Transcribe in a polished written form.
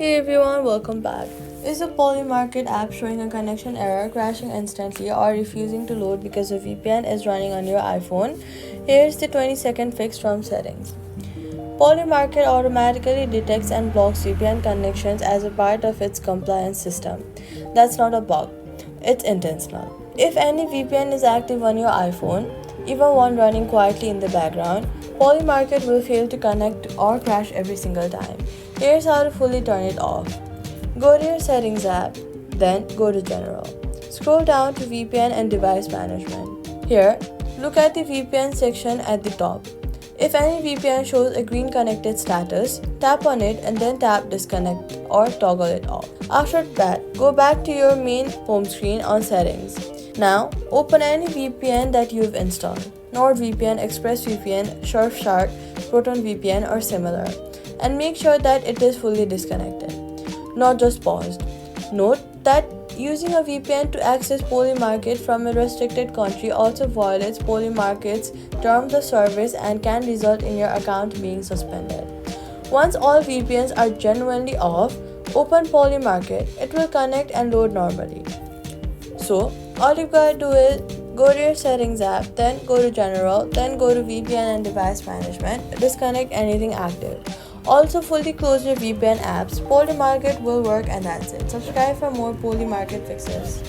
Hey everyone, welcome back. Is the Polymarket app showing a connection error, crashing instantly, or refusing to load because the VPN is running on your iPhone? Here's the 20-second fix from settings. Polymarket automatically detects and blocks VPN connections as a part of its compliance system. That's not a bug, it's intentional. If any VPN is active on your iPhone, even one running quietly in the background, Polymarket will fail to connect or crash every single time. Here's how to fully turn it off. Go to your Settings app, then go to General. Scroll down to VPN and Device Management. Here, look at the VPN section at the top. If any VPN shows a green connected status, tap on it and then tap Disconnect or toggle it off. After that, go back to your main home screen on Settings. Now, open any VPN that you've installed. NordVPN, ExpressVPN, Surfshark, ProtonVPN or similar, and make sure that it is fully disconnected, not just paused. Note that using a VPN to access Polymarket from a restricted country also violates Polymarket's terms of service and can result in your account being suspended. Once all VPNs are genuinely off, open Polymarket. It will connect and load normally. So, all you gotta do is go to your Settings app, then go to General, then go to VPN and Device Management, disconnect anything active. Also, fully close your VPN apps. Polymarket will work and that's it. Subscribe for more Polymarket fixes.